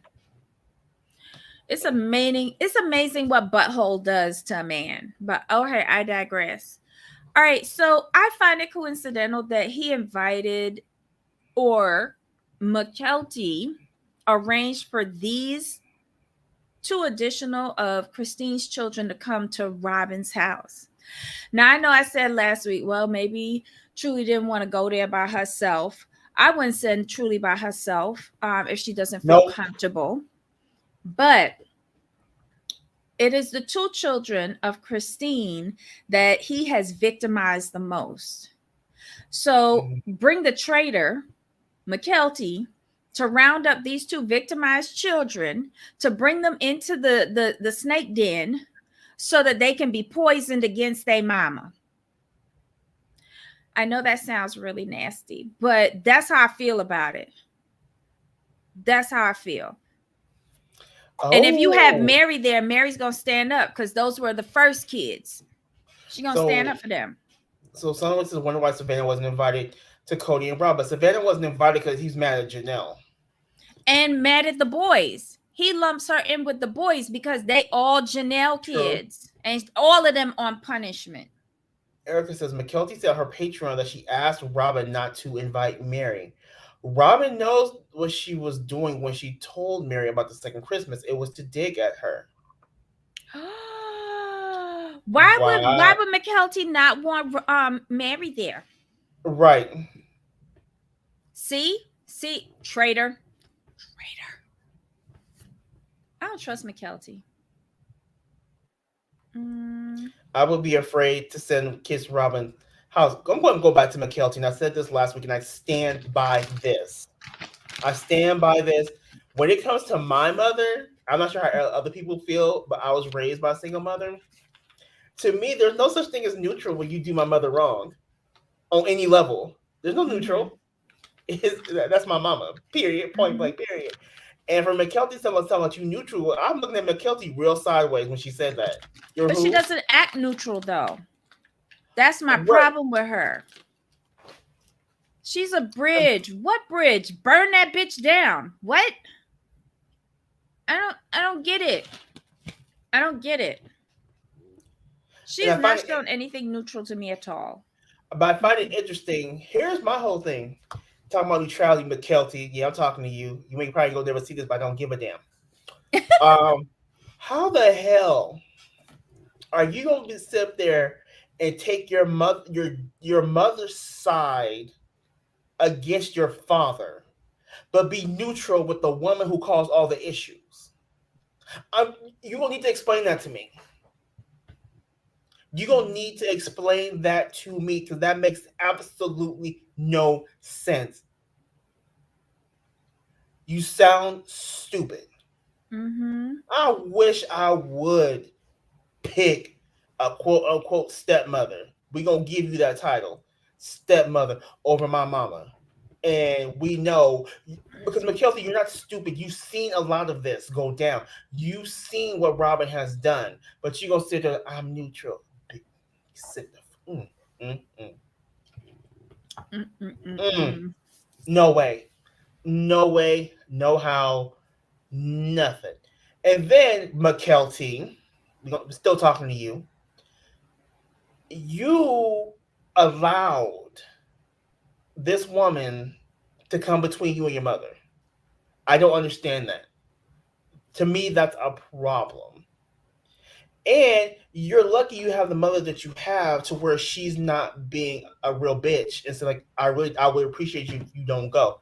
It's amazing. It's amazing what butthole does to a man. But okay, I digress. All right, so I find it coincidental that he invited, or McKelty arranged for these two additional of Christine's children to come to Robin's house. Now I know I said last week, well, maybe Truly didn't want to go there by herself. I wouldn't send Truly by herself if she doesn't feel No. comfortable. But it is the two children of Christine that he has victimized the most. So Mhm. bring the traitor, McKelty, to round up these two victimized children, to bring them into the snake den so that they can be poisoned against their mama. I know that sounds really nasty, but that's how I feel about it. That's how I feel. And if you have Oh, Mary there, Mary's gonna stand up because those were the first kids. She's gonna stand so up for them. some of us is wondering why Savannah wasn't invited to Cody and Rob, but Savannah wasn't invited because he's mad at Janelle. And mad at the boys. He lumps her in with the boys because they all Janelle True. kids. And all of them on punishment. Erica says McKelty said on her Patreon that she asked Robin not to invite Mary. Robin knows what she was doing when she told Mary about the second Christmas. It was to dig at her. Why Why? would McKelty not want Mary there? Right. See, traitor. I don't trust McKelty. Mm. I would be afraid to send Kiss Robin house. I'm going to go back to McKelty. And I said this last week, and I stand by this. I stand by this. When it comes to my mother, I'm not sure how other people feel, but I was raised by a single mother. To me, there's no such thing as neutral when you do my mother wrong on any level. There's no Mm-hmm. neutral. That's my mama. Period. Point Mm-hmm. blank. Period. And for McKelty, someone telling you neutral, I'm looking at McKelty real sideways when she said that. You're But she who? doesn't act neutral though. That's my Right. problem with her. She's a bridge. What bridge? Burn that bitch down. What? I don't get it. I don't get it. She And has I not find it, shown anything neutral to me at all. but I find it interesting. Here's my whole thing. Talking about neutrality, McKelty. Yeah, I'm talking to you. You may probably go never see this, but I don't give a damn. Um, how the hell are you going to sit there and take your mother's side against your father, but be neutral with the woman who caused all the issues? You gonna need to explain that to me. You gonna need to explain that to me because that makes absolutely no sense. You sound stupid. Mm-hmm. I wish I would pick a quote unquote stepmother. We gonna give you that title, stepmother, over my mama. And we know because McKelty, you're not stupid. You've seen a lot of this go down. You've seen what Robin has done, but you gonna sit there. I'm neutral. Sit there. Mm, mm, mm. Mm-mm-mm-mm. No way. No way. No how. Nothing. And then McKelty, we're still talking to you. You allowed this woman to come between you and your mother. I don't understand that. To me, that's a problem. And you're lucky you have the mother that you have to where she's not being a real bitch. And so, like, I would appreciate you if you don't go.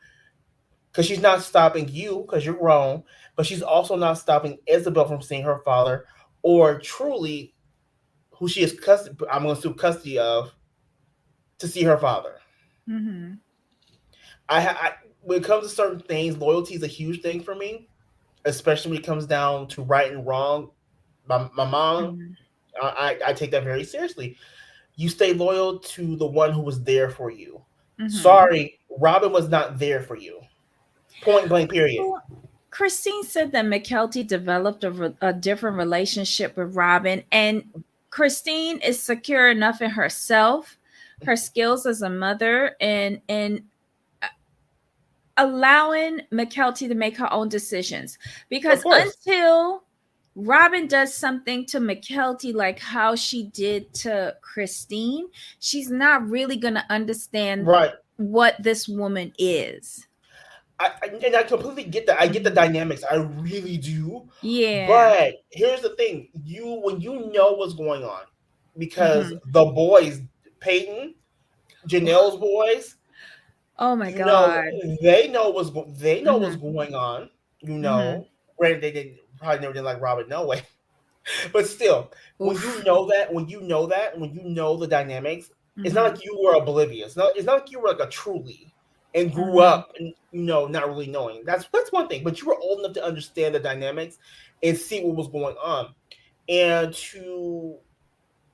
Because she's not stopping you because you're grown, but she's also not stopping Isabel from seeing her father or truly who she is custody. I'm going to sue custody of to see her father. Mm-hmm. I when it comes to certain things, loyalty is a huge thing for me, especially when it comes down to right and wrong. My mom, Mm-hmm. I take that very seriously. You stay loyal to the one who was there for you. Mm-hmm. Sorry, Robin was not there for you. Point blank. Period. Well, Christine said that McKelty developed a different relationship with Robin, and Christine is secure enough in herself, her skills as a mother, and allowing McKelty to make her own decisions. Of Because course. until Robin does something to McKelty like how she did to Christine, she's not really going to understand Right. what this woman is. And I completely get that. I get the Mhm. dynamics. I really do. Yeah. But here's the thing: when you know what's going on, because Hmm. the boys, Peyton, Janelle's boys, Oh my you know, God. they know what's Hmm. going on. You Hmm. know, granted they didn't probably never did like Robert no way, but still, Oof. when you know the dynamics, it's not Hmm. like you were oblivious. No, it's not like you were like a truly and grew Hmm. up and not really knowing. That's one thing, but you were old enough to understand the dynamics and see what was going on, and to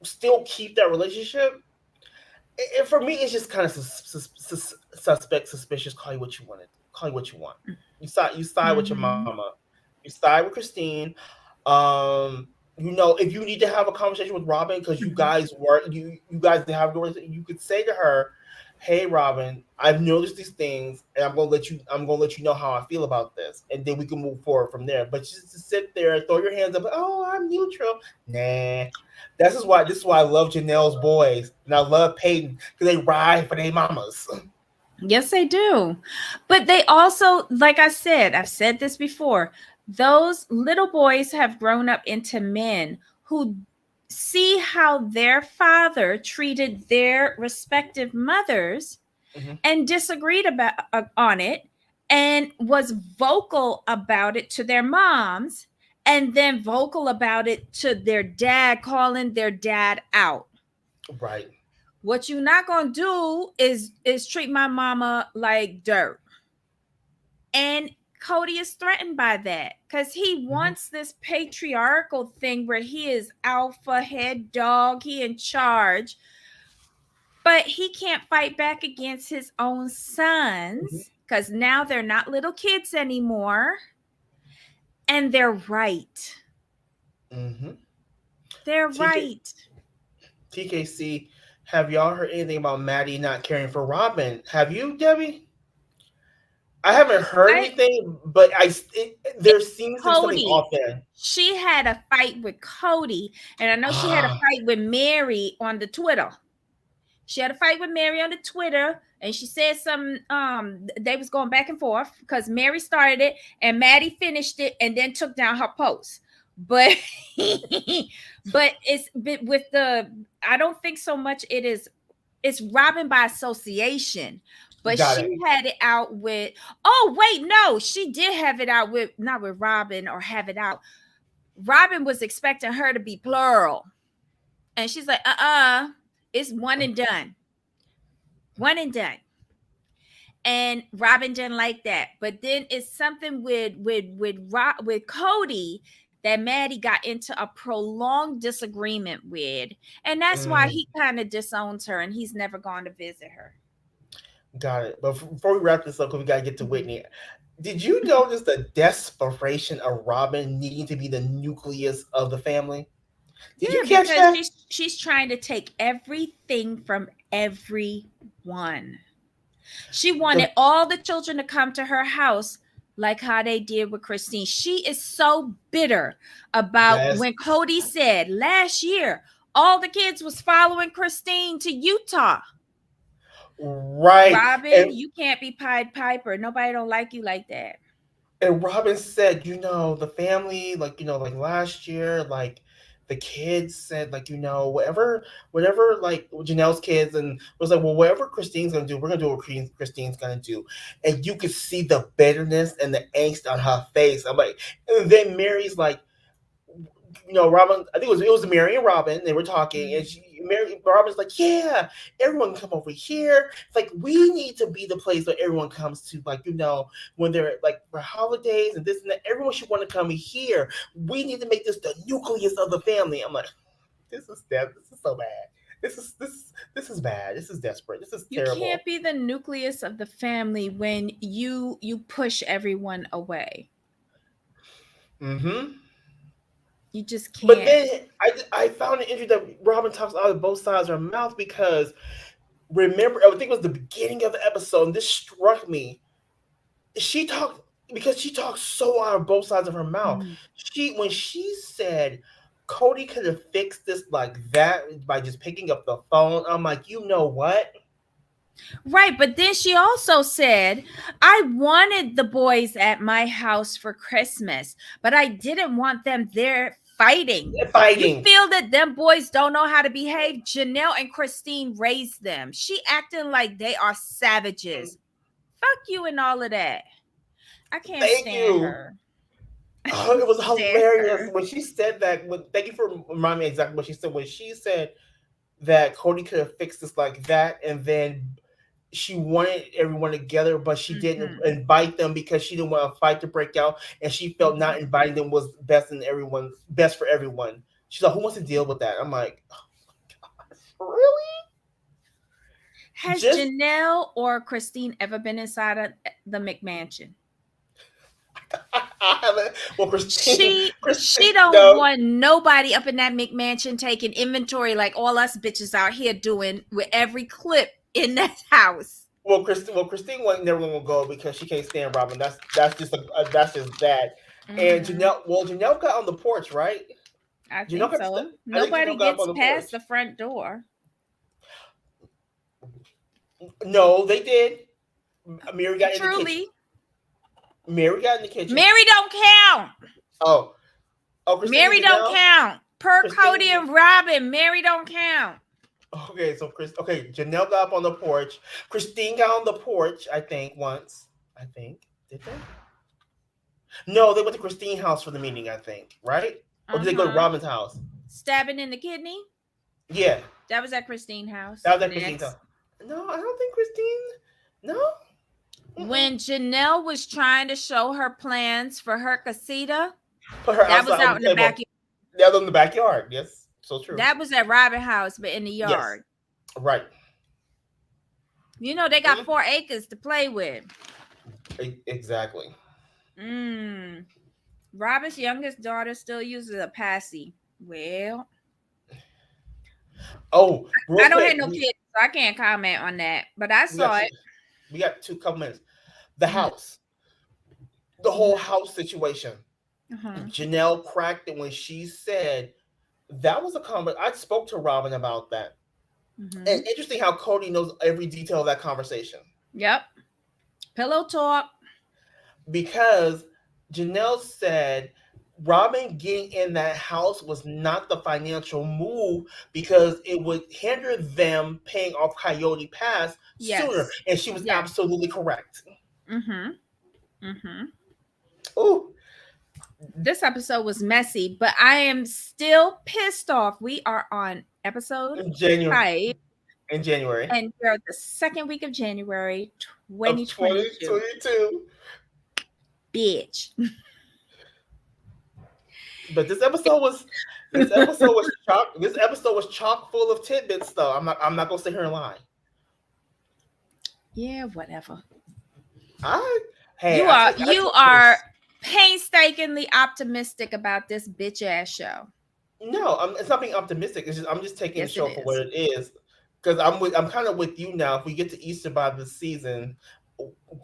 still keep that relationship. For me, it's just kind of suspect, suspicious. Call you what you wanted. Call you what you want. You side with your Hmm. mama. You side with Christine. Um, if you need to have a conversation with Robin because Hmm. you guys have you could say to her, "Hey, Robin, I've noticed these things, and I'm gonna let you know how I feel about this, and then we can move forward from there." But just to sit there and throw your hands up, "Oh, I'm neutral," nah. This is why I love Janelle's boys and I love Peyton because they ride for their mamas. Yes, they do. But they also, like I said, I've said this before, those little boys have grown up into men who see how their father treated their respective mothers Hmm. and disagreed about on it and was vocal about it to their moms and then vocal about it to their dad, calling their dad out. Right. What you're not gonna do is treat my mama like dirt. And Cody is threatened by that because he Hmm. wants this patriarchal thing where he is alpha head dog, he in charge, but he can't fight back against his own Hmm. sons because now they're not little kids anymore, and they're right. Hmm. They're TK, right. TKC, have y'all heard anything about Maddie not caring for Robin? Have you, Debbie? I haven't heard I anything, but there seems to be something Cody. off there. She had a fight with Cody, and I know she had a Ah, fight with Mary on the Twitter. She had a fight with Mary on the Twitter, and she said some. They was going back and forth because Mary started it, and Maddie finished it, and then took down her post. But but with the. I don't think so much. It's Robin by association. But got she it. had it out with. Oh wait, no, she did have it out with not with Robin or have it out. Robin was expecting her to be plural. And she's like, it's one and done. One and done. And Robin didn't like that. But then it's something with Cody that Maddie got into a prolonged disagreement with. And that's why Mm, he kind of disowns her and he's never gone to visit her. got it. But before we wrap this up, because we gotta get to Mhm. Whitney. Did you notice the desperation of Robin needing to be the nucleus of the family? Did you Yeah, catch because that? she's trying to take everything from everyone. She The wanted all the children to come to her house like how they did with Christine. She is so bitter about yes, when Cody said last year all the kids was following Christine to Utah. right. Robin, you can't be Pied Piper. Nobody don't like you like that. And Robin said, the family, like, like last year, like the kids said, like, whatever, like Janelle's kids, and was like, well, whatever Christine's gonna do, we're gonna do what Christine's gonna do. And you could see the bitterness and the angst on her face. I'm like, and then Mary's like, Robin, I think it was Mary and Robin. They were talking, and Mm. Robin's like, "Yeah, everyone come over here. It's like we need to be the place where everyone comes to, like, when they're like for holidays and this and that. Everyone should want to come here. We need to make this the nucleus of the family." I'm like, this is dead. This is so bad. This is bad. This is desperate. This is You can't terrible. be the nucleus of the family when you push everyone away. Mm-hmm. You just But can't. then I found it interesting that Robin talks out of both sides of her mouth because remember, I think it was the beginning of the episode, and this struck me. She talked because she talked so out of both sides of her mouth. Mm. When she said Cody could have fixed this like that by just picking up the phone, I'm like, you know what? Right, but then she also said, I wanted the boys at my house for Christmas, but I didn't want them there fighting. You Fighting. feel that them boys don't know how to behave? Janelle and Christine raised them. She acting like they are savages. Fuck you and all of that. I can't Thank stand you. her. Oh, it was Stand hilarious her. when she said that. Thank you for reminding me exactly what she said. When she said that Cody could have fixed this like that, and then she wanted everyone together, but she didn't Mhm, invite them because she didn't want a fight to break out, and she felt mhm. not inviting them was best for everyone. She's like, "Who wants to deal with that?" I'm like, "Really?" Has Just Janelle or Christine ever been inside of the McMansion? I haven't. Well, She Christine, don't no. want nobody up in that McMansion taking inventory like all us bitches out here doing with every clip in that house. Christine wasn't never gonna go because she can't stand Robin. That's just that. And Hmm. Janelle got on the porch, right? I Janelle think got. so. I think Nobody Janelle got up on gets the past porch. the front door. No, they did. Mary got in the kitchen. Truly, Mary got in the kitchen. Mary don't count. Oh, Christine Mary and don't Janelle. count. Per Cody Christine. and Robin, Mary don't count. Okay, so Janelle got up on the porch. Christine got on the porch. I think once. I think did they? No, they went to Christine's house for the meeting. I think right, or Uh did they go to huh. Robin's house? Stabbing in the kidney. Yeah, That was at Christine house. that was at Christine's Next. house. No, I don't think Christine. No. Mm-mm. When Janelle was trying to show her plans for her casita, Put her that was outside on out the in the table. backyard. Yeah, in the backyard. Yes, so true. That was at Robin house, but in the Yes, yard. right. You know, they got Mhm. 4 acres to play with. Exactly. Mm. Robin's youngest daughter still uses a passy. Well, Oh, real I don't have quick, no kids, so I can't comment on that. But I we got saw two, it. we got two couple minutes. The Mhm. house. the whole house situation. Uh-huh. Janelle cracked it when she said that was a comment. I spoke to Robin about that. And Mm-hmm. interesting how Cody knows every detail of that conversation. Yep. Pillow talk. Because Janelle said Robin getting in that house was not the financial move because it would hinder them paying off Coyote Pass sooner. Yes. And she was Yes. absolutely correct. Mm-hmm. Mm-hmm. Oh, This episode was messy, but I am still pissed off. We are on episode in January. 5, In January and we're the second week of January of 2022. 2022. Bitch. But this episode was chock full of tidbits though. I'm not gonna sit here and lie. Yeah, whatever. I hey, You I are take I you took are this. painstakingly optimistic about this bitch ass show. No, it's not being optimistic. I'm just taking the Yes, it show for what is. it is. Because I'm kind of with you now. If we get to Easter by this season,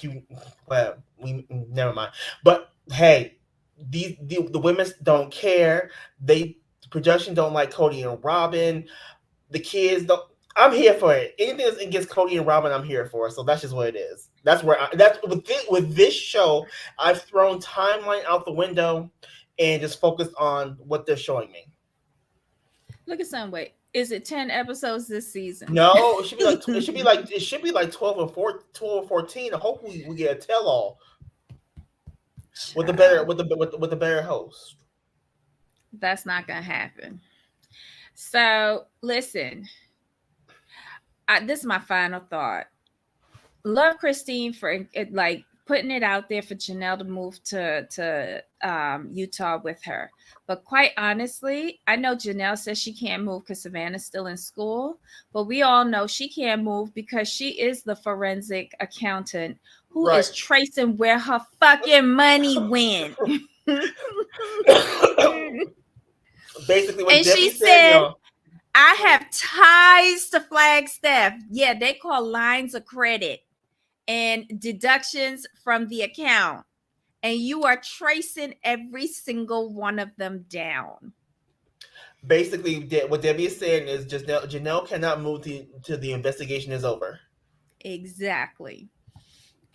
you well we never mind. But hey, the women don't care. The production don't like Cody and Robin. The kids don't. I'm here for it. Anything that's against Cody and Robin, I'm here for. So that's just what it is. That's with this show. I've thrown timeline out the window and just focused on what they're showing me. Look at some way. Is it 10 episodes this season? No, it should be like 12 or 14. And hopefully we get a tell all with the better Child, with the better host. that's not gonna happen. So listen, this is my final thought. Love Christine for it, like putting it out there for Janelle to move to Utah with her. But quite honestly, I know Janelle says she can't move because Savannah's still in school. But we all know she can't move because she is the forensic accountant who Right. is tracing where her fucking money went. Basically, what And Debbie she said, said, I have ties to Flagstaff. Yeah, they call lines of credit and deductions from the account. And you are tracing every single one of them down. what Debbie is saying is just Janelle cannot move to the investigation is over. Exactly.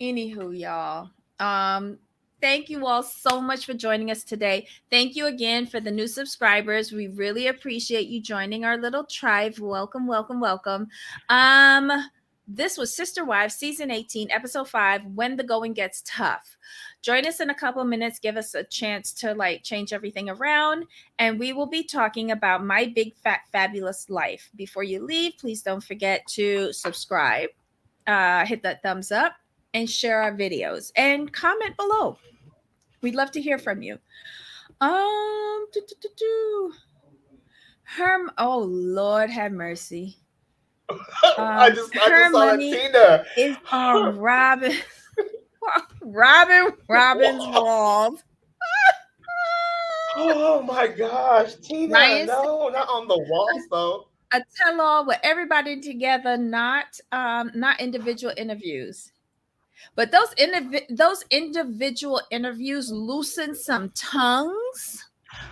Anywho, y'all. Thank you all so much for joining us today. Thank you again for the new subscribers. We really appreciate you joining our little tribe. Welcome, welcome, welcome. This was Sister Wives season 18, episode 5, When the Going Gets Tough. Join us in a couple minutes. Give us a chance to change everything around, and we will be talking about My Big Fat Fabulous Life. Before you leave, please don't forget to subscribe, hit that thumbs up, and share our videos and comment below. We'd love to hear from you. Oh Lord have mercy. I just Her saw that money Tina. is on Robin's walls. Oh my gosh, Tina! Ryan, No, not on the walls though. a tell-all with everybody together, not individual interviews. But those individual interviews loosened some tongues,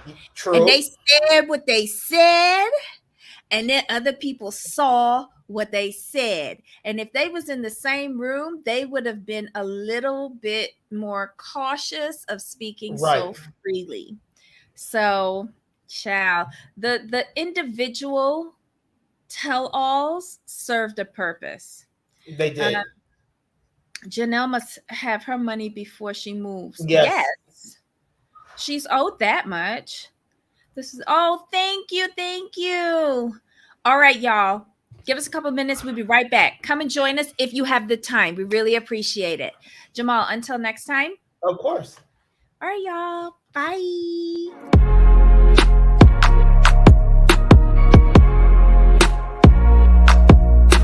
and True. they said what they said, and then other people saw what they said. And if they was in the same room, they would have been a little bit more cautious of speaking Right. so freely. So, child, the individual tell-alls served a purpose. They did. Janelle must have her money before she moves. Yes. Yes. She's owed that much. Thank you. Thank you. All right, y'all. Give us a couple minutes. We'll be right back. Come and join us if you have the time. We really appreciate it. Jamal, until next time. Of course. All right, y'all. Bye.